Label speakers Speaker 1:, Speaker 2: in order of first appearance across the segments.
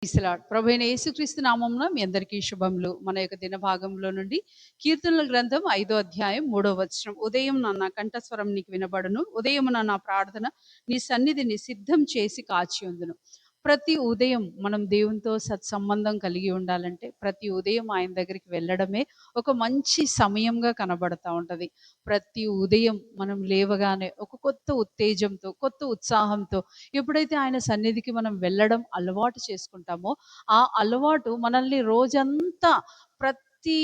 Speaker 1: Praise lord. ప్రభువైన యేసుక్రీస్తు నామమున మీ అందరికీ శుభములు. మన యొక్క దిన భాగంలో నుండి కీర్తనల గ్రంథం 5వ అధ్యాయం 3వ వచనం. ఉదయం నా కంఠస్వరం నీకు వినబడును, ఉదయమున నా ప్రార్థన నీ సన్నిధిని సిద్ధం చేసి కాచి ఉందును. ప్రతి ఉదయం మనం దేవునితో సత్సంబంధం కలిగి ఉండాలంటే ప్రతి ఉదయం ఆయన దగ్గరికి వెళ్ళడమే ఒక మంచి సమయంగా కనబడతా ఉంటది. ప్రతి ఉదయం మనం లేవగానే ఒక కొత్త ఉత్తేజంతో, కొత్త ఉత్సాహంతో ఎప్పుడైతే ఆయన సన్నిధికి మనం వెళ్ళడం అలవాటు చేసుకుంటామో, ఆ అలవాటు మనల్ని రోజంతా ప్రతి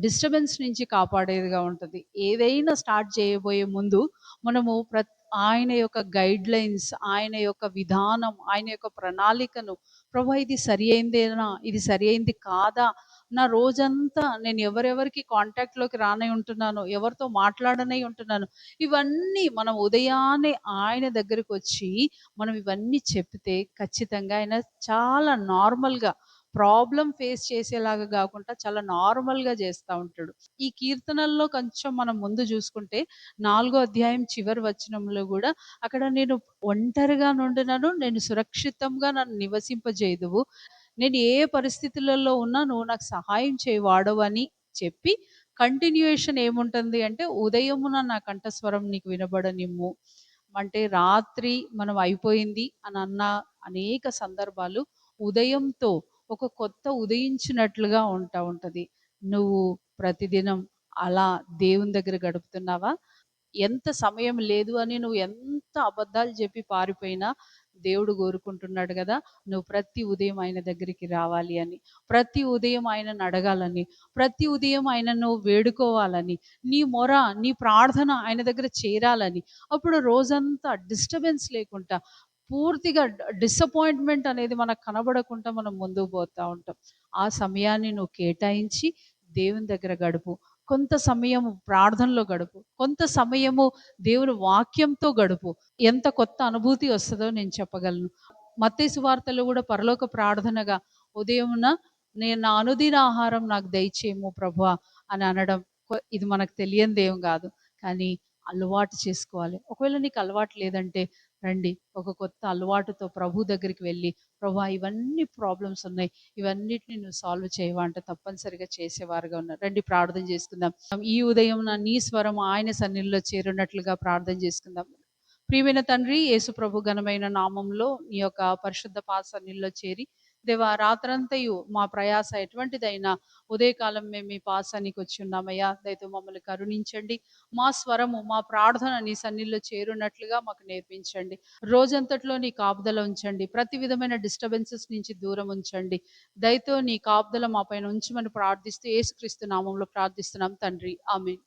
Speaker 1: డిస్టర్బెన్స్ నుంచి కాపాడేదిగా ఉంటది. ఏదైనా స్టార్ట్ చేయబోయే ముందు మనము ఆయన యొక్క గైడ్‌లైన్స్, ఆయన యొక్క విధానం, ఆయన యొక్క ప్రణాళికను, ప్రభా ఇది సరి అయిందేనా? ఇది సరి అయింది కాదా? నా రోజంతా నేను ఎవరెవరికి కాంటాక్ట్‌లోకి రానై ఉంటున్నానో, ఎవరితో మాట్లాడనై ఉంటున్నానో, ఇవన్నీ మనం ఉదయాన్నే ఆయన దగ్గరకొచ్చి మనం ఇవన్నీ చెప్తే ఖచ్చితంగా ఆయన చాలా నార్మల్‌గా ప్రాబ్లమ్ ఫేస్ చేసేలాగా గాకుండా చాలా నార్మల్‌గా చేస్తా ఉంటాడు. ఈ కీర్తనల్లో కొంచెం మనం ముందు చూసుకుంటే 4 అధ్యాయం చివరి వచనంలో గూడా అక్కడ నేను ఒంటరిగా నుండినను నేను సురక్షితంగా నన్ను నివసింపజేయుదువు. నేను ఏ పరిస్థితులలో ఉన్నా నువ్వు నాకు సహాయం చేయవాడవని చెప్పి కంటిన్యూయేషన్ ఏముంటుంది అంటే ఉదయమున నా కంఠస్వరం నీకు వినబడనిమ్ము. అంటే రాత్రి మనం అయిపోయింది అని అన్న అనేక సందర్భాలు ఉదయంతో ఒక కొత్త ఉదయించినట్లుగా ఉంటది. నువ్వు ప్రతిదినం అలా దేవుని దగ్గర గడుపుతున్నావా? ఎంత సమయం లేదు అని నువ్వు ఎంత అబద్ధాలు చెప్పి పారిపోయినా దేవుడు కోరుకుంటున్నాడు కదా, నువ్వు ప్రతి ఉదయం ఆయన దగ్గరికి రావాలి అని, ప్రతి ఉదయం ఆయనను అడగాలని, ప్రతి ఉదయం ఆయనను వేడుకోవాలని, నీ మొర, నీ ప్రార్థన ఆయన దగ్గర చేరాలని. అప్పుడు రోజంతా డిస్టర్బెన్స్ లేకుండా పూర్తిగా డిసప్పాయింట్మెంట్ అనేది మనకు కనబడకుండా మనం ముందుకు పోతా ఉంటాం. ఆ సమయాన్ని నువ్వు కేటాయించి దేవుని దగ్గర గడుపు. కొంత సమయము ప్రార్థనలో గడుపు, కొంత సమయము దేవుని వాక్యంతో గడుపు. ఎంత కొత్త అనుభూతి వస్తుందో నేను చెప్పగలను. మత్తయి సువార్తలో కూడా పరలోక ప్రార్థనగా ఉదయమున నేను నా అనుదిన ఆహారం నాకు దయచేయము ప్రభువా అని అనడం ఇది మనకు తెలియనిదేం కాదు. కానీ అలవాటు చేసుకోవాలి. ఒకవేళ నీకు అలవాటు లేదంటే రండి, ఒక కొత్త అలవాటుతో ప్రభు దగ్గరికి వెళ్ళి, ప్రభువా ఇవన్నీ ప్రాబ్లమ్స్ ఉన్నాయి, ఇవన్నిటిని నువ్వు సాల్వ్ చేయవా అంటే తప్పనిసరిగా చేసేవారుగా ఉన్నారు. రండి ప్రార్థన చేసుకుందాం. ఈ ఉదయం నీ స్వరం ఆయన సన్నిధిలో చేరున్నట్లుగా ప్రార్థన చేసుకుందాం. ప్రియమైన తండ్రి, యేసు ప్రభు ఘనమైన నామంలో నీ యొక్క పరిశుద్ధ పాద సన్నిధిలో చేరి, దేవా రాత్రంతయు మా ప్రయాస ఎటువంటిదైనా ఉదయకాలం మేము మీ పాసానికి వచ్చి ఉన్నామయ్యా. దయతో మమ్మల్ని కరుణించండి. మా స్వరము, మా ప్రార్థన నీ సన్నిధిలో చేరున్నట్లుగా మాకు నేర్పించండి. రోజంతట్లో నీ కాపుదల ఉంచండి. ప్రతి విధమైన డిస్టర్బెన్సెస్ నుంచి దూరం ఉంచండి. దయతో నీ కాపుదల మా పైన ఉంచమని ప్రార్థిస్తూ యేసుక్రీస్తు నామంలో ప్రార్థిస్తున్నాం తండ్రి. ఆమేన్.